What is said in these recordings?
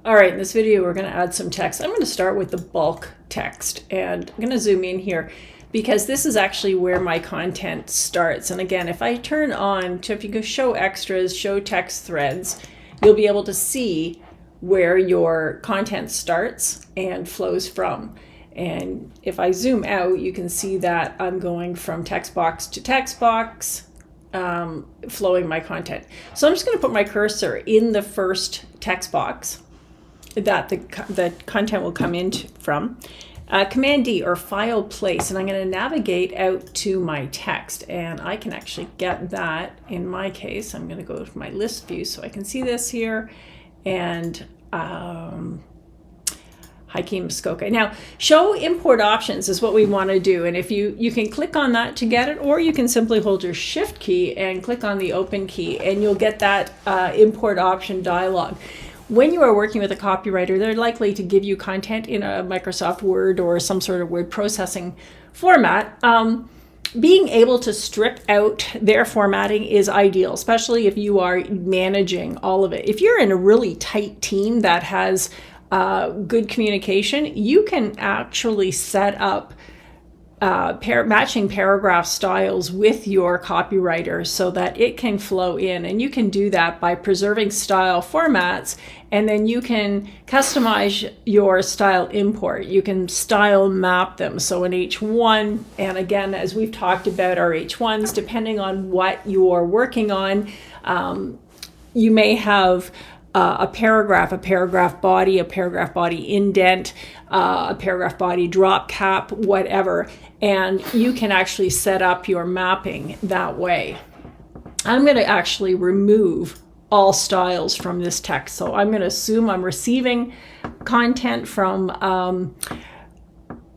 All right, in this video, we're going to add some text. I'm going to start with the bulk text, and I'm going to zoom in here because this is actually where my content starts. And again, if I turn on, if you go show extras, show text threads, you'll be able to see where your content starts and flows from. And if I zoom out, you can see that I'm going from text box to text box, flowing my content. So I'm just going to put my cursor in the first text box that the content will come in from. Command D, or file place, and I'm going to navigate out to my text, and I can actually get that. In my case, I'm going to go to my list view so I can see this here, and Hiking Muskoka. Now, show import options is what we want to do, and if you can click on that to get it, or you can simply hold your shift key and click on the open key, and you'll get that import option dialog. When you are working with a copywriter, they're likely to give you content in a Microsoft Word or some sort of word processing format. Being able to strip out their formatting is ideal, especially if you are managing all of it. If you're in a really tight team that has good communication, you can actually set up matching paragraph styles with your copywriter so that it can flow in, and you can do that by preserving style formats, and then you can customize your style import. You can style map them. So an H1, and again, as we've talked about our H1s, depending on what you're working on, you may have a paragraph body, a paragraph body indent, a paragraph body drop cap, whatever, and you can actually set up your mapping that way. I'm going to actually remove all styles from this text. So I'm going to assume I'm receiving content from a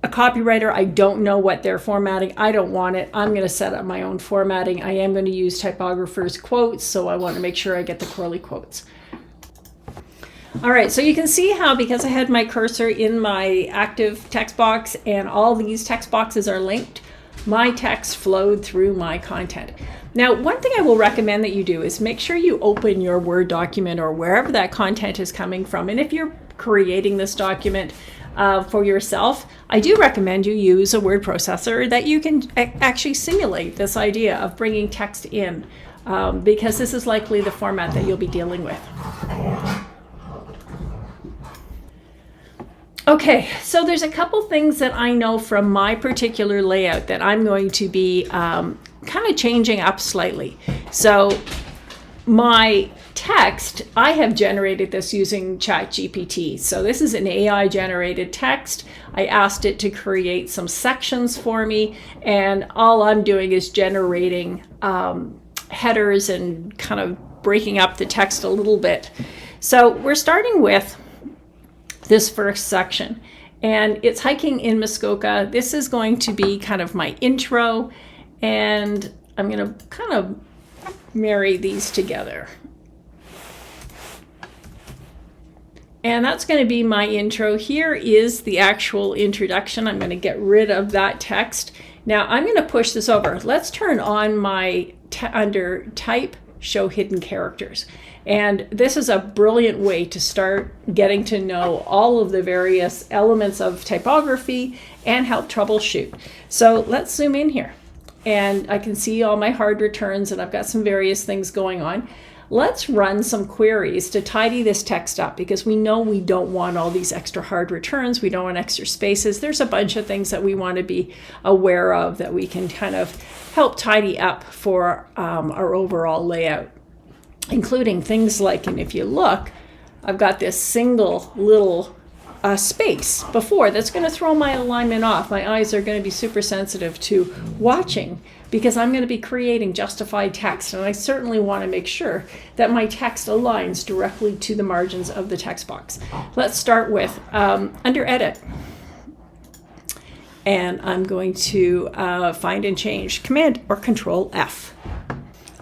copywriter. I don't know what they're formatting. I don't want it. I'm going to set up my own formatting. I am going to use typographer's quotes, so I want to make sure I get the curly quotes. All right, so you can see how, because I had my cursor in my active text box and all these text boxes are linked, my text flowed through my content. Now, one thing I will recommend that you do is make sure you open your Word document or wherever that content is coming from. And if you're creating this document for yourself, I do recommend you use a word processor that you can actually simulate this idea of bringing text in, because this is likely the format that you'll be dealing with. Okay, so there's a couple things that I know from my particular layout that I'm going to be kind of changing up slightly. So my text, I have generated this using ChatGPT. So this is an AI generated text. I asked it to create some sections for me, and all I'm doing is generating headers and kind of breaking up the text a little bit. So we're starting with this first section, and it's hiking in Muskoka. This is going to be kind of my intro, and I'm going to kind of marry these together. And that's going to be my intro. Here is the actual introduction. I'm going to get rid of that text. Now I'm going to push this over. Let's turn on my under type, show hidden characters. And this is a brilliant way to start getting to know all of the various elements of typography and help troubleshoot. So let's zoom in here. And I can see all my hard returns, and I've got some various things going on. Let's run some queries to tidy this text up, because we know we don't want all these extra hard returns. We don't want extra spaces. There's a bunch of things that we want to be aware of that we can kind of help tidy up for our overall layout, including things like, and if you look, I've got this single little space before that's going to throw my alignment off. My eyes are going to be super sensitive to watching, because I'm going to be creating justified text, and I certainly want to make sure that my text aligns directly to the margins of the text box. Let's start with under edit, and I'm going to find and change, Command or Control F.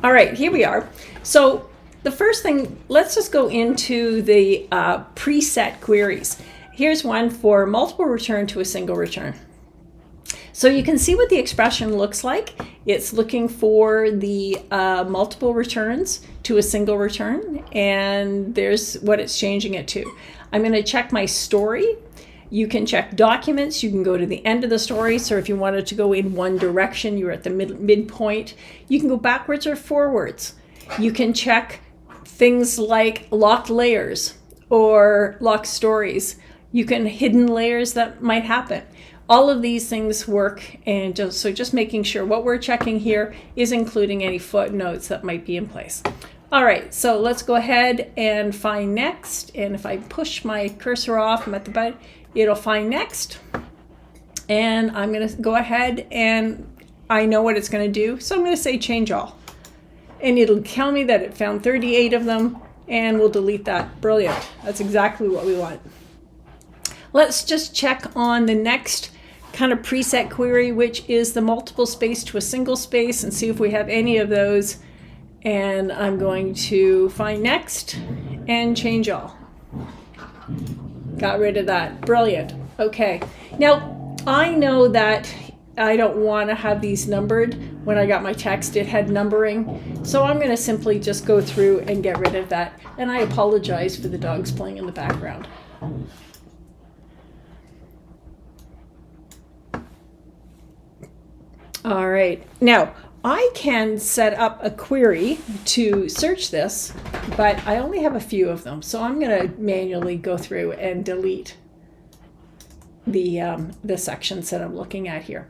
All right, here we are. So the first thing, let's just go into the preset queries. Here's one for multiple return to a single return. So you can see what the expression looks like. It's looking for the multiple returns to a single return, and there's what it's changing it to. I'm going to check my story. You can check documents. You can go to the end of the story. So if you wanted to go in one direction, you're at the midpoint. You can go backwards or forwards. You can check things like locked layers or locked stories. You can hidden layers that might happen. All of these things work, and just making sure what we're checking here is including any footnotes that might be in place. All right, so let's go ahead and find next. And if I push my cursor off, I'm at the button, it'll find next. And I'm going to go ahead and I know what it's going to do. So I'm going to say change all. And it'll tell me that it found 38 of them, and we'll delete that. Brilliant. That's exactly what we want. Let's just check on the next kind of preset query, which is the multiple space to a single space, and see if we have any of those. And I'm going to find next and change all. Got rid of that. Brilliant. Okay. Now, I know that I don't want to have these numbered. When I got my text, it had numbering. So I'm going to simply just go through and get rid of that. And I apologize for the dogs playing in the background. All right. Now, I can set up a query to search this, but I only have a few of them. So I'm going to manually go through and delete the sections that I'm looking at here.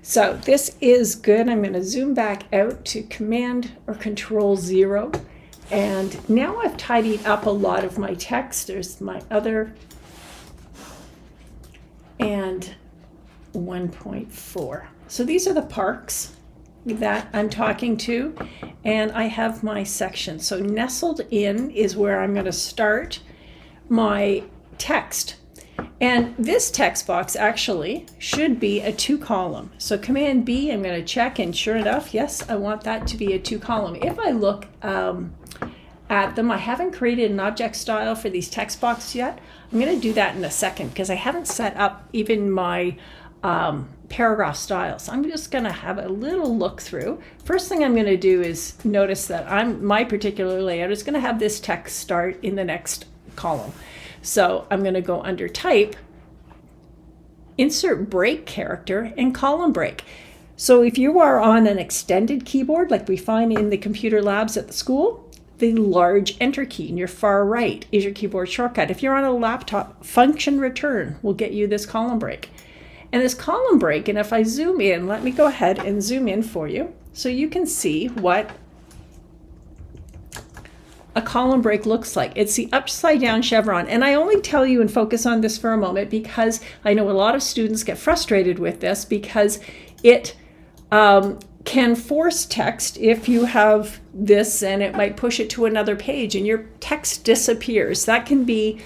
So this is good. I'm going to zoom back out to Command or Control 0. And now I've tidied up a lot of my text. There's my other and 1.4. So these are the parks that I'm talking to, and I have my section. So nestled in is where I'm going to start my text. And this text box actually should be a 2-column. So Command B, I'm going to check, and sure enough, yes, I want that to be a 2-column. If I look at them, I haven't created an object style for these text boxes yet. I'm going to do that in a second because I haven't set up even my paragraph style. So I'm just going to have a little look through. First thing I'm going to do is notice that my particular layout is going to have this text start in the next column. So I'm going to go under Type, Insert Break Character, and Column Break. So if you are on an extended keyboard like we find in the computer labs at the school, the large Enter key in your far right is your keyboard shortcut. If you're on a laptop, Function Return will get you this column break. And this column break, and if I zoom in, let me go ahead and zoom in for you so you can see what a column break looks like. It's the upside down chevron. And I only tell you and focus on this for a moment because I know a lot of students get frustrated with this because it can force text if you have this, and it might push it to another page and your text disappears. That can be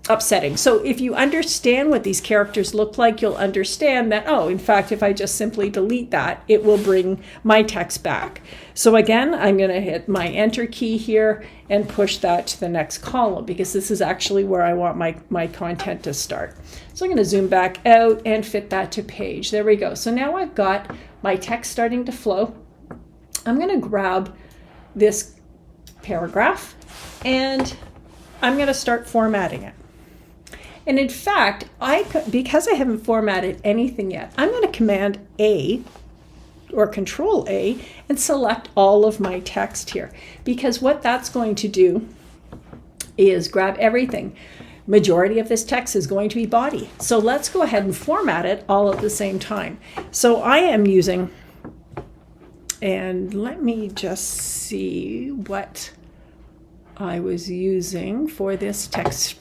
upsetting. So if you understand what these characters look like, you'll understand that, oh, in fact, if I just simply delete that, it will bring my text back. So again, I'm going to hit my Enter key here and push that to the next column because this is actually where I want my content to start. So I'm going to zoom back out and fit that to page. There we go. So now I've got my text starting to flow. I'm going to grab this paragraph and I'm going to start formatting it. And in fact, because I haven't formatted anything yet, I'm going to Command A or Control A and select all of my text here. Because what that's going to do is grab everything. Majority of this text is going to be body. So let's go ahead and format it all at the same time. So I am using, and let me just see what I was using for this text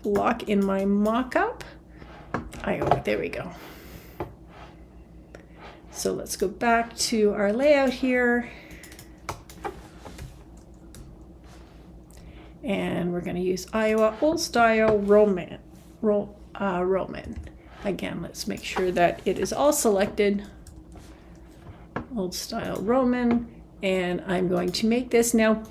block in my mock-up. There we go. So let's go back to our layout here. And we're going to use Iowa Old Style Roman. Again, let's make sure that it is all selected. Old Style Roman. And I'm going to make this now.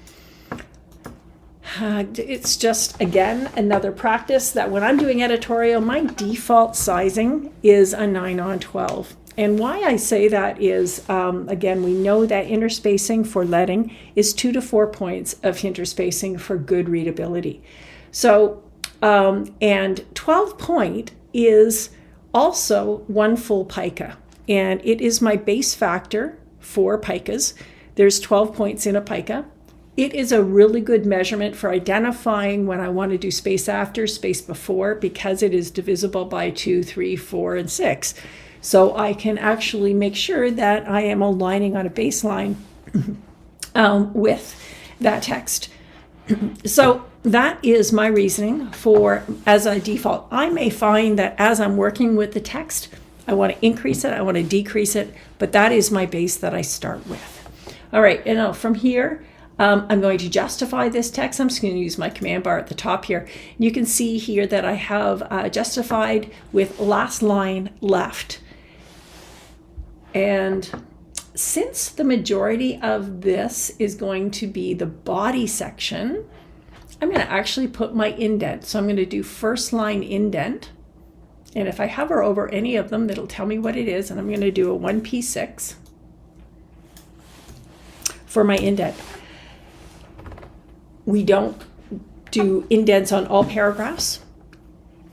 It's just, again, another practice that when I'm doing editorial, my default sizing is a 9:12. And why I say that is, again, we know that interspacing for leading is 2 to 4 points of interspacing for good readability. So, and 12 point is also one full pica, and it is my base factor for picas. There's 12 points in a pica. It is a really good measurement for identifying when I want to do space after, space before, because it is divisible by 2, 3, 4, and 6. So I can actually make sure that I am aligning on a baseline with that text. So that is my reasoning for as a default. I may find that as I'm working with the text, I want to increase it, I want to decrease it, but that is my base that I start with. All right, and now from here, I'm going to justify this text. I'm just going to use my command bar at the top here. You can see here that I have justified with last line left. And since the majority of this is going to be the body section, I'm going to actually put my indent. So I'm going to do first line indent. And if I hover over any of them, it'll tell me what it is. And I'm going to do a 1p6 for my indent. We don't do indents on all paragraphs.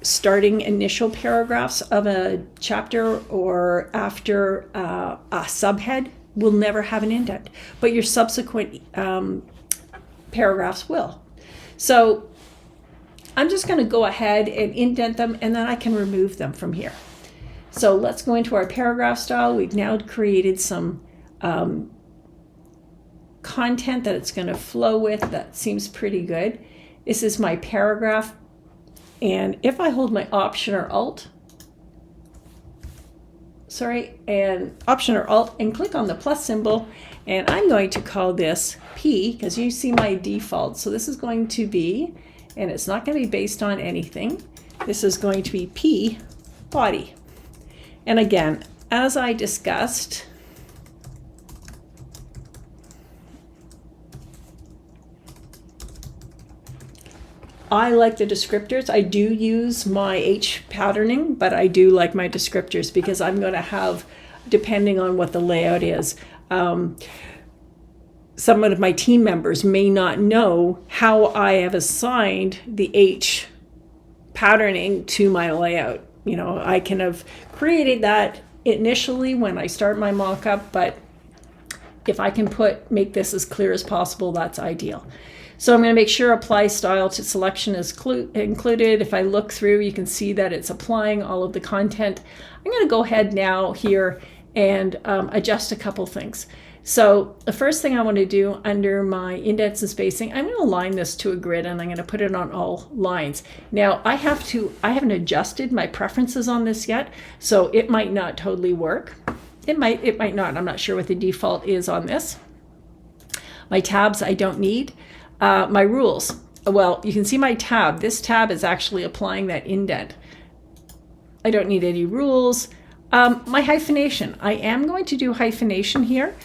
Starting initial paragraphs of a chapter or after a subhead will never have an indent, but your subsequent paragraphs will. So I'm just going to go ahead and indent them, and then I can remove them from here. So let's go into our paragraph style. We've now created some content that it's going to flow with. That seems pretty good. This is my paragraph, and if I hold my Option or Alt and click on the plus symbol, and I'm going to call this P, because you see my default. So this is going to be, and it's not going to be based on anything, this is going to be P body. And again, as I discussed, I like the descriptors. I do use my H patterning, but I do like my descriptors because I'm going to have, depending on what the layout is, some of my team members may not know how I have assigned the H patterning to my layout. You know, I can have created that initially when I start my mock-up, but if I can make this as clear as possible, that's ideal. So I'm going to make sure apply style to selection is included. If I look through, you can see that it's applying all of the content. I'm going to go ahead now here and adjust a couple things. So the first thing I want to do under my indents and spacing, I'm going to align this to a grid, and I'm going to put it on all lines. Now I haven't adjusted my preferences on this yet, so it might not totally work. It might not. I'm not sure what the default is on this. My tabs I don't need. My rules, well, you can see my tab. This tab is actually applying that indent. I don't need any rules. My hyphenation, I am going to do hyphenation here.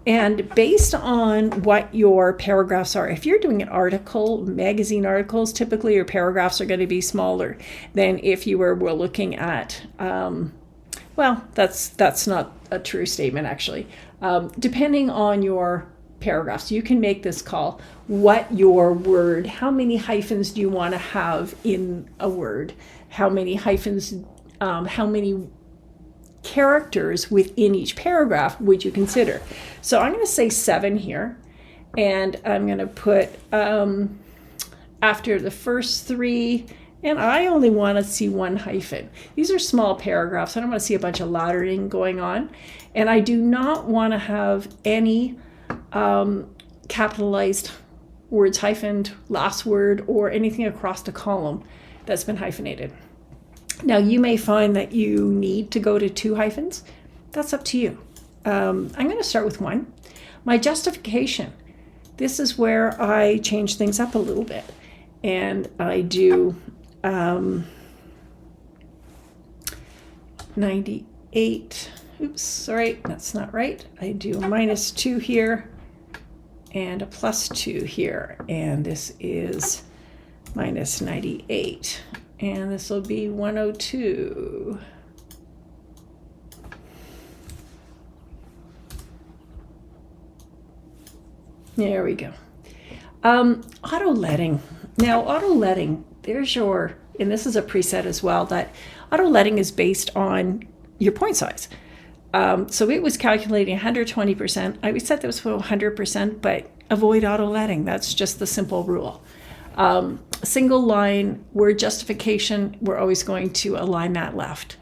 And based on what your paragraphs are, if you're doing an article, magazine articles, typically your paragraphs are going to be smaller than if you were looking at, well, that's not a true statement actually. Depending on your paragraphs, you can make this call. What your word, how many hyphens do you want to have in a word? How many hyphens, how many characters within each paragraph would you consider? So I'm going to say 7 here, and I'm going to put after the first 3, and I only want to see 1 hyphen. These are small paragraphs. I don't want to see a bunch of laddering going on, and I do not want to have any capitalized words hyphened, last word, or anything across the column that's been hyphenated. Now you may find that you need to go to 2 hyphens. That's up to you. I'm going to start with 1. My justification. This is where I change things up a little bit, and I do 98. Oops, sorry, that's not right. I do a -2 here and a +2 here, and this is -98, and this will be 102. There we go. Auto leading. Now, auto letting, there's your, and this is a preset as well, that auto letting is based on your point size. So it was calculating 120%. I would set this for 100%, but avoid auto letting. That's just the simple rule. Single line word justification, we're always going to align that left.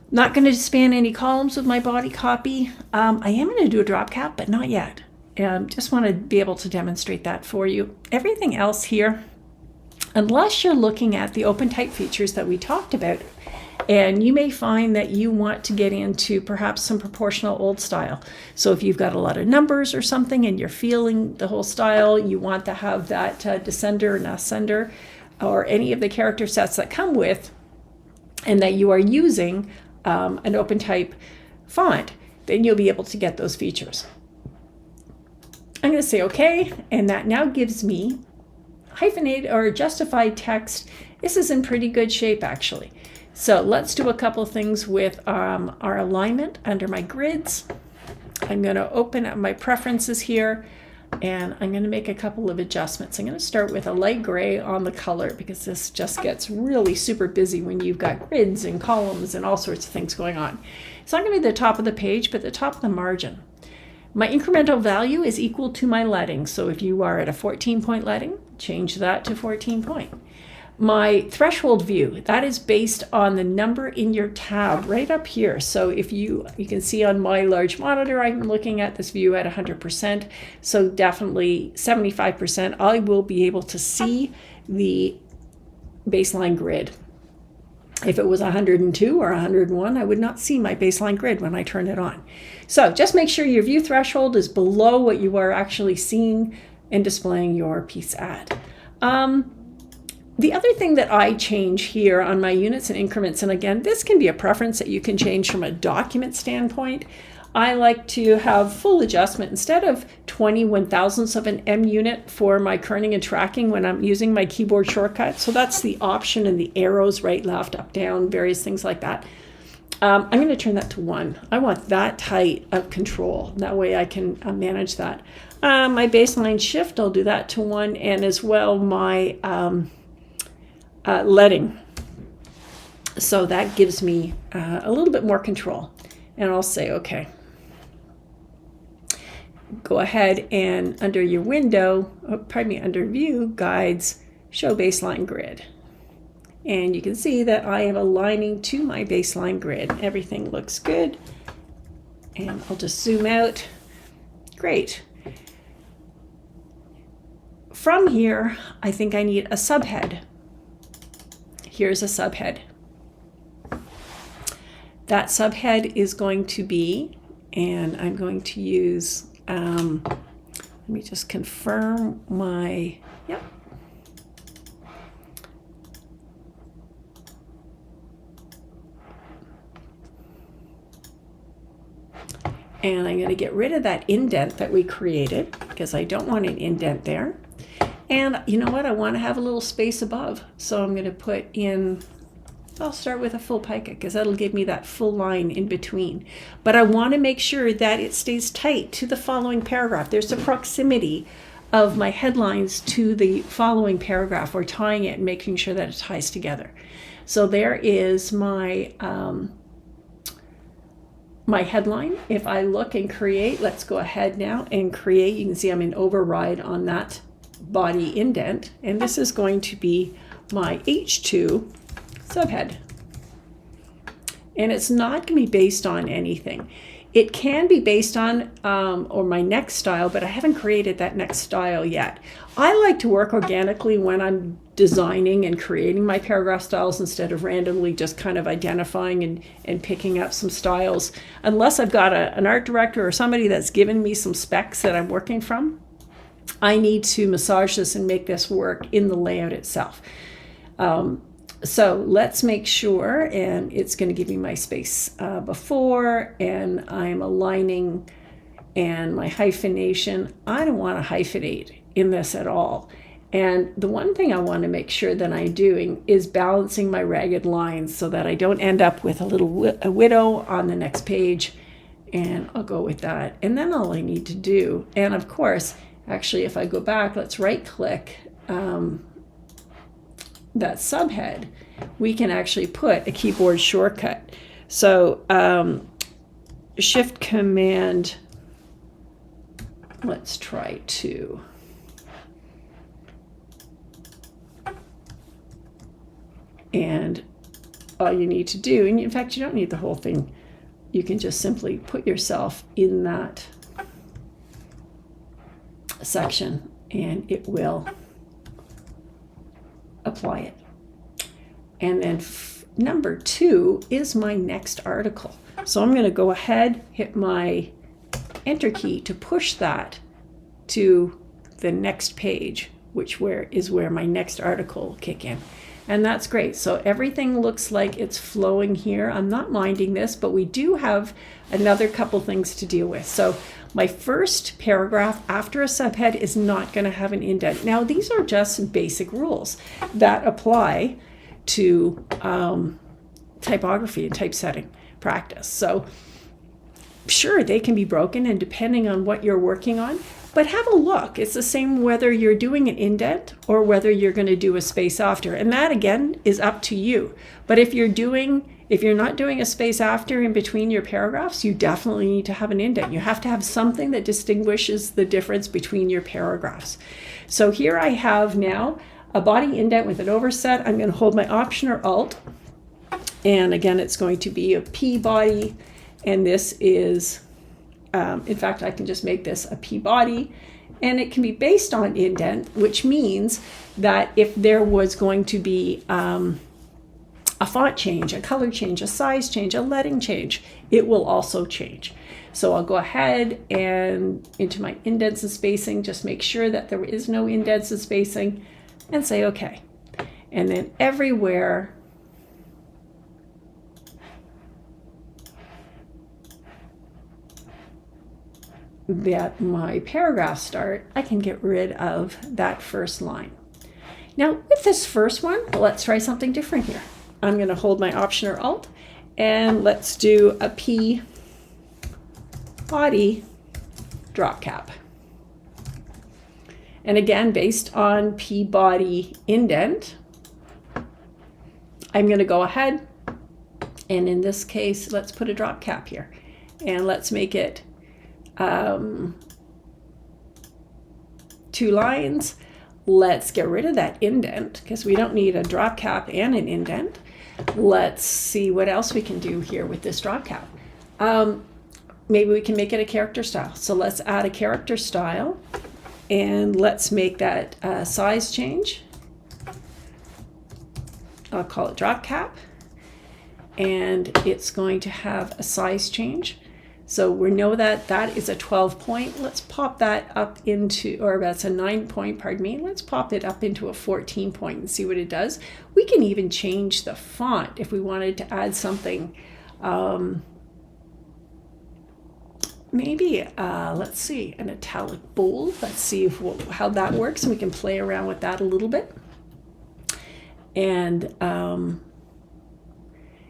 Not going to span any columns with my body copy. I am going to do a drop cap, but not yet. Just want to be able to demonstrate that for you. Everything else here, unless you're looking at the open type features that we talked about, and you may find that you want to get into perhaps some proportional old style. So if you've got a lot of numbers or something and you're feeling the whole style, you want to have that descender and ascender or any of the character sets that come with, and that you are using an open type font, then you'll be able to get those features. I'm going to say okay, and that now gives me hyphenated or justified text. This is in pretty good shape actually. So let's do a couple things with our alignment under my grids. I'm going to open up my preferences here, and I'm going to make a couple of adjustments. I'm going to start with a light gray on the color because this just gets really super busy when you've got grids and columns and all sorts of things going on. It's not going to be the top of the page, but the top of the margin. My incremental value is equal to my leading. So if you are at a 14-point leading, change that to 14 point. My threshold view, that is based on the number in your tab right up here. So if you can see on my large monitor, I'm looking at this view at 100%. So definitely 75%, I will be able to see the baseline grid. If it was 102 or 101, I would not see my baseline grid when I turn it on. So just make sure your view threshold is below what you are actually seeing and displaying your piece at. The other thing that I change here on my units and increments, and again, this can be a preference that you can change from a document standpoint. I like to have full adjustment instead of 20/1000ths of an M unit for my kerning and tracking when I'm using my keyboard shortcut. So that's the option and the arrows, right, left, up, down, various things like that. I'm going to turn that to 1. I want that tight of control. That way I can manage that. My baseline shift, I'll do that to 1, and as well my leading. So that gives me a little bit more control. And I'll say okay. Go ahead and under your window, under view, guides, show baseline grid. And you can see that I am aligning to my baseline grid. Everything looks good. And I'll just zoom out. Great. From here, I think I need a subhead. Here's a subhead. That subhead is going to be, and I'm going to use, let me just confirm my, yep. And I'm going to get rid of that indent that we created because I don't want an indent there. And you know what? I want to have a little space above. So I'm going to put in, I'll start with a full pica because that'll give me that full line in between. But I want to make sure that it stays tight to the following paragraph. There's a proximity of my headlines to the following paragraph. We're tying it and making sure that it ties together. So there is my my headline. If I look and create, let's go ahead now and create. You can see I'm in override on that body indent, and this is going to be my H2 subhead. And it's not going to be based on anything. It can be based on or my next style, but I haven't created that next style yet. I like to work organically when I'm designing and creating my paragraph styles instead of randomly just kind of identifying and picking up some styles. Unless I've got an art director or somebody that's given me some specs that I'm working from, I need to massage this and make this work in the layout itself. So let's make sure, and it's going to give me my space before, and I'm aligning, and my hyphenation. I don't want to hyphenate in this at all. And the one thing I want to make sure that I'm doing is balancing my ragged lines so that I don't end up with a little widow on the next page. And I'll go with that. And then all I need to do, and of course, actually, if I go back, let's right click that subhead, we can actually put a keyboard shortcut. So Shift Command, let's try to, and all you need to do, and in fact you don't need the whole thing, you can just simply put yourself in that section and it will apply it. And then number 2 is my next article. So I'm going to go ahead, hit my enter key to push that to the next page, which is where my next article will kick in. And that's great. So everything looks like it's flowing here. I'm not minding this, but we do have another couple things to deal with. So my first paragraph after a subhead is not going to have an indent. Now, these are just basic rules that apply to typography and typesetting practice. So sure, they can be broken, and depending on what you're working on, but have a look. It's the same whether you're doing an indent or whether you're going to do a space after. And that again is up to you. But if you're not doing a space after in between your paragraphs, you definitely need to have an indent. You have to have something that distinguishes the difference between your paragraphs. So here I have now a body indent with an overset. I'm going to hold my Option or Alt. And again, it's going to be a P body. And this is, in fact, I can just make this a P body. And it can be based on indent, which means that if there was going to be a font change, a color change, a size change, a leading change, it will also change. So I'll go ahead and into my indents and spacing, just make sure that there is no indents and spacing, and say okay. And then everywhere that my paragraphs start, I can get rid of that first line. Now with this first one, let's try something different here. I'm going to hold my Option or Alt, and let's do a P body drop cap. And again, based on P body indent, I'm going to go ahead, and in this case, let's put a drop cap here, and let's make it 2 lines. Let's get rid of that indent because we don't need a drop cap and an indent. Let's see what else we can do here with this drop cap. Maybe we can make it a character style. So let's add a character style, and let's make that size change. I'll call it drop cap, and it's going to have a size change. So we know that that is a 12 point. Let's pop that up into, or that's a 9 point, pardon me. Let's pop it up into a 14 point and see what it does. We can even change the font if we wanted to add something. Maybe, let's see, an italic bold. Let's see how that works, and we can play around with that a little bit. And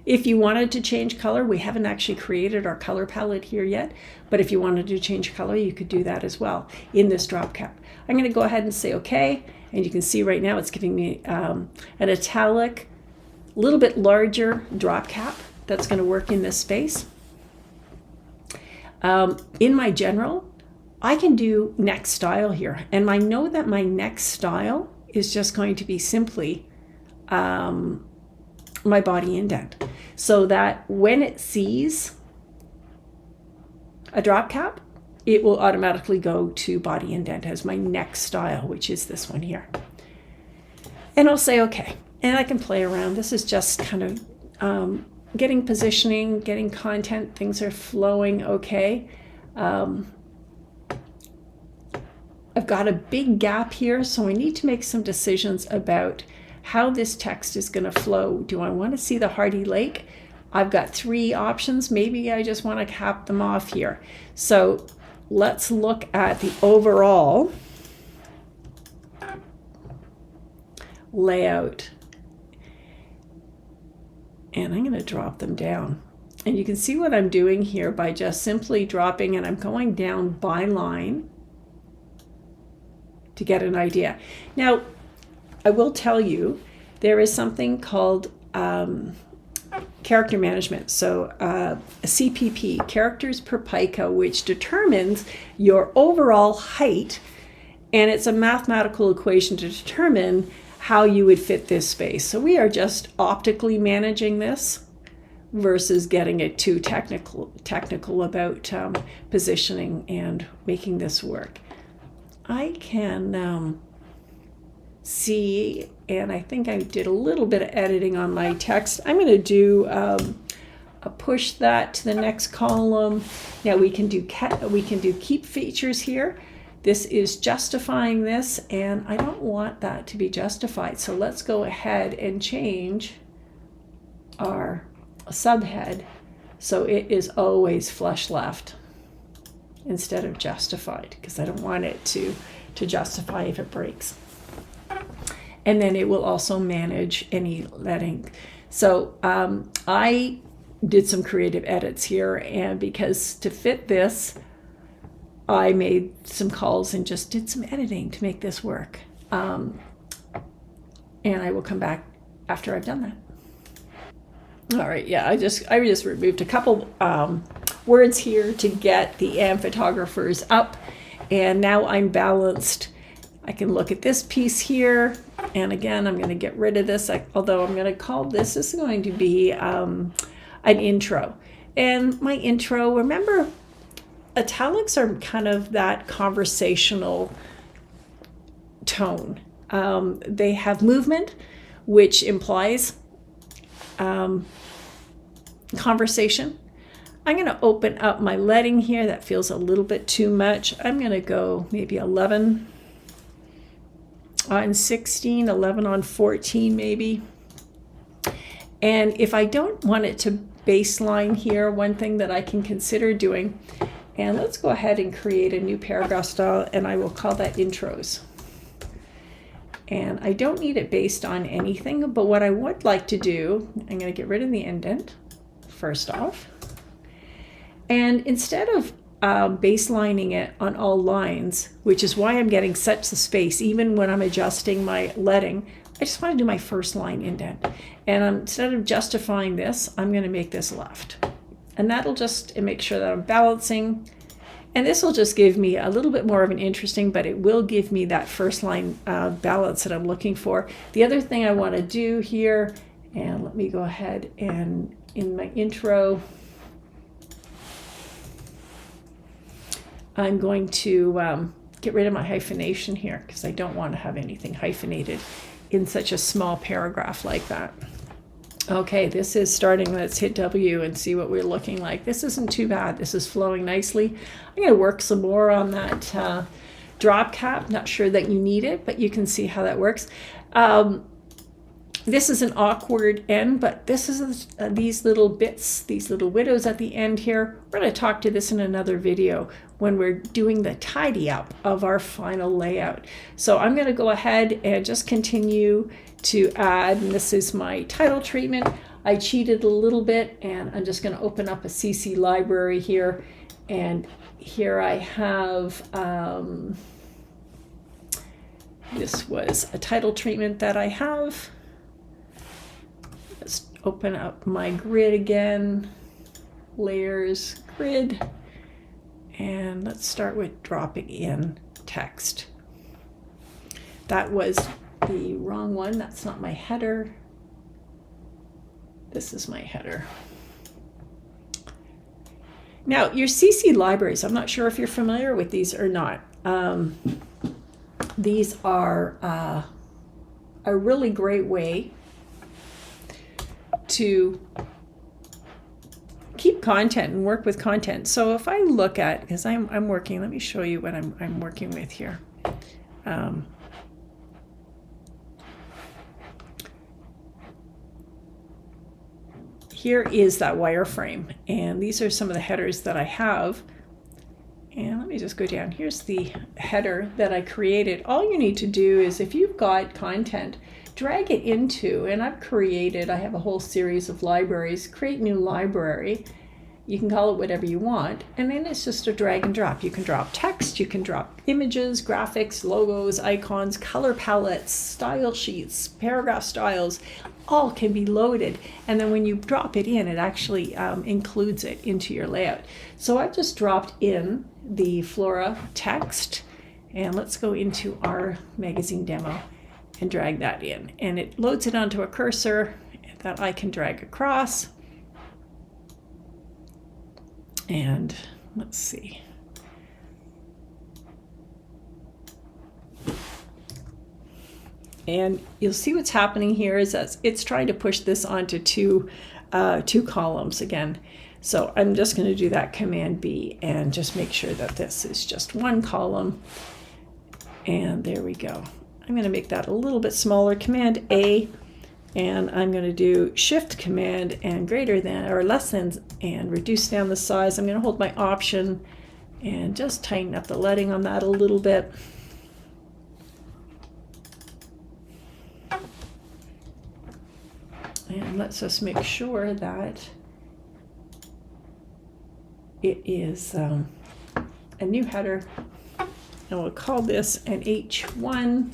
if you wanted to change color, we haven't actually created our color palette here yet, but if you wanted to change color, you could do that as well in this drop cap. I'm going to go ahead and say okay, and you can see right now it's giving me an italic, a little bit larger drop cap that's going to work in this space. In my general, I can do next style here, and I know that my next style is just going to be simply my body indent, so that when it sees a drop cap, it will automatically go to body indent as my next style, which is this one here. And I'll say okay, and I can play around. This is just kind of getting positioning, getting content, things are flowing okay. I've got a big gap here, so I need to make some decisions about how this text is going to flow. Do I want to see the Hardy Lake? I've got 3 options. Maybe I just want to cap them off here. So let's look at the overall layout. And I'm going to drop them down. And you can see what I'm doing here by just simply dropping, and I'm going down by line to get an idea. Now, I will tell you, there is something called character management. So a CPP, characters per pica, which determines your overall height. And it's a mathematical equation to determine how you would fit this space. So we are just optically managing this versus getting it too technical about positioning and making this work. I can see, and I think I did a little bit of editing on my text. I'm going to do a push that to the next column. Now we can do keep features here. This is justifying this, and I don't want that to be justified. So let's go ahead and change our subhead so it is always flush left instead of justified, because I don't want it to justify if it breaks. And then it will also manage any letting. So I did some creative edits here, and because to fit this, I made some calls and just did some editing to make this work. And I will come back after I've done that. All right, yeah, I just removed a couple words here to get the AM photographers up, and now I'm balanced. I can look at this piece here, and again, I'm going to get rid of this, although I'm going to call this is going to be an intro. And my intro, remember, italics are kind of that conversational tone. They have movement, which implies conversation. I'm going to open up my leading here. That feels a little bit too much. I'm going to go maybe 11 on 16, 11 on 14 maybe. And if I don't want it to baseline here, one thing that I can consider doing, and let's go ahead and create a new paragraph style, and I will call that intros. And I don't need it based on anything, but what I would like to do, I'm going to get rid of the indent first off. And instead of baselining it on all lines, which is why I'm getting such a space, even when I'm adjusting my leading, I just want to do my first line indent. And instead of justifying this, I'm going to make this left. And that'll just make sure that I'm balancing. And this will just give me a little bit more of an interesting, but it will give me that first line balance that I'm looking for. The other thing I want to do here, and let me go ahead and in my intro, I'm going to get rid of my hyphenation here because I don't want to have anything hyphenated in such a small paragraph like that. Okay, this is starting. Let's hit W and see what we're looking like. This isn't too bad. This is flowing nicely. I'm going to work some more on that drop cap. Not sure that you need it, but you can see how that works. This is an awkward end, but this is these little bits, these little widows at the end here. We're going to talk to this in another video when we're doing the tidy up of our final layout. So I'm going to go ahead and just continue to add, and this is my title treatment. I cheated a little bit, and I'm just going to open up a CC library here, and here I have this was a title treatment that I have. Let's open up my grid again, layers, grid, and let's start with dropping in text. That was the wrong one. That's not my header. This is my header. Now, your CC libraries, I'm not sure if you're familiar with these or not. These are a really great way to keep content and work with content. So if I look at, because I'm working, let me show you what I'm working with here. Here is that wireframe, and these are some of the headers that I have. And let me just go down. Here's the header that I created. All you need to do is, if you've got content, drag it into, and I have a whole series of libraries, create new library. You can call it whatever you want. And then it's just a drag and drop. You can drop text, you can drop images, graphics, logos, icons, color palettes, style sheets, paragraph styles, all can be loaded. And then when you drop it in, it actually includes it into your layout. So I've just dropped in the Flora text, and let's go into our magazine demo and drag that in. And it loads it onto a cursor that I can drag across. And let's see. And you'll see what's happening here is that it's trying to push this onto two columns again. So I'm just going to do that Command B and just make sure that this is just one column. And there we go. I'm going to make that a little bit smaller, Command A, and I'm going to do Shift Command and greater than or less than and reduce down the size. I'm going to hold my Option and just tighten up the leading on that a little bit. And let's just make sure that it is a new header. And we'll call this an H1.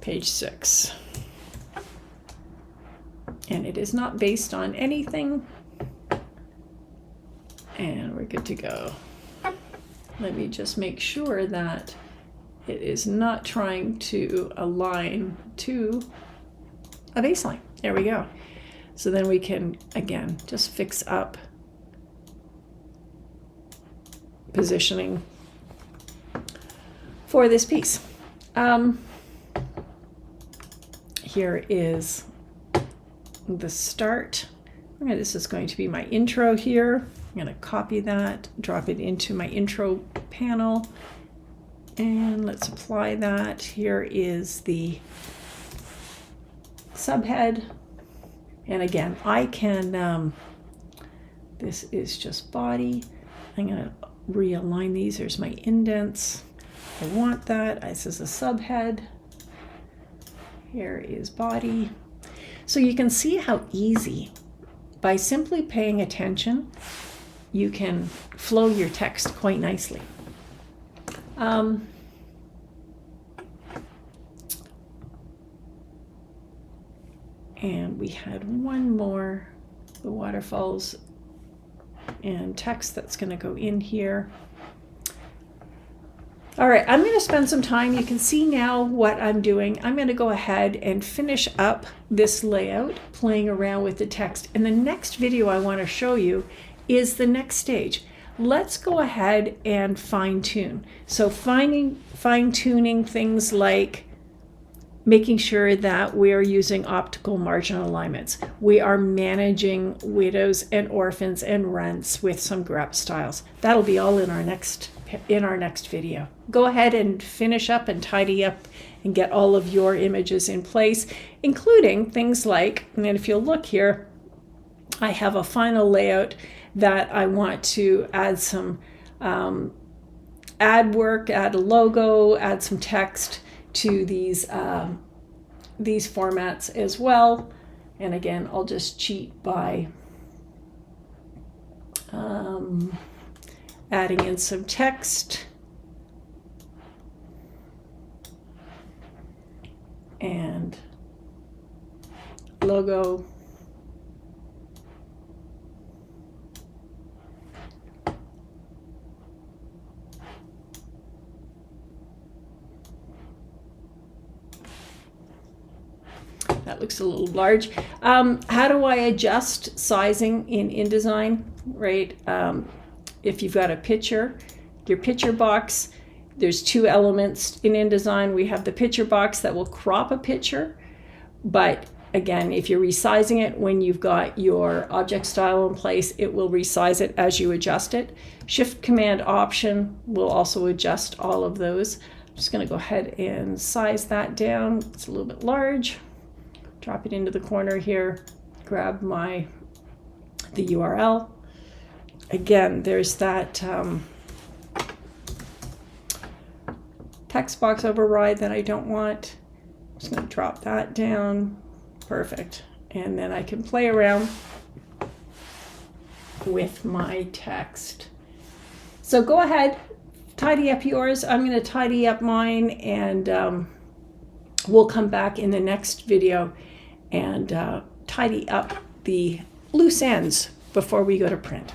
Page 6. And it is not based on anything. And we're good to go. Let me just make sure that it is not trying to align to a baseline. There we go. So then we can, again, just fix up positioning for this piece. Here is the start. This is going to be my intro here. I'm going to copy that, drop it into my intro panel, and let's apply that. Here is the subhead. And again, I can, this is just body. I'm going to realign these. There's my indents. I want that. This is a subhead. Here is body. So you can see how easy, by simply paying attention, you can flow your text quite nicely. And we had one more, the waterfalls and text that's going to go in here. All right, I'm going to spend some time. You can see now what I'm doing. I'm going to go ahead and finish up this layout, playing around with the text. And the next video I want to show you is the next stage. Let's go ahead and fine tune. So fine tuning things like making sure that we are using optical margin alignments. We are managing widows and orphans and rents with some grep styles. That'll be all in our next video. Go ahead and finish up and tidy up and get all of your images in place, including things like, and if you'll look here, I have a final layout that I want to add some ad work, add a logo, add some text to these formats as well. And again, I'll just cheat by adding in some text and logo. That looks a little large. How do I adjust sizing in InDesign, right? If you've got a picture, your picture box, there's two elements in InDesign. We have the picture box that will crop a picture, but again, if you're resizing it when you've got your object style in place, it will resize it as you adjust it. Shift Command Option will also adjust all of those. I'm just going to go ahead and size that down. It's a little bit large. Drop it into the corner here, grab the URL. Again, there's that text box override that I don't want. I'm just going to drop that down. Perfect. And then I can play around with my text. So go ahead, tidy up yours. I'm going to tidy up mine, and we'll come back in the next video and tidy up the loose ends before we go to print.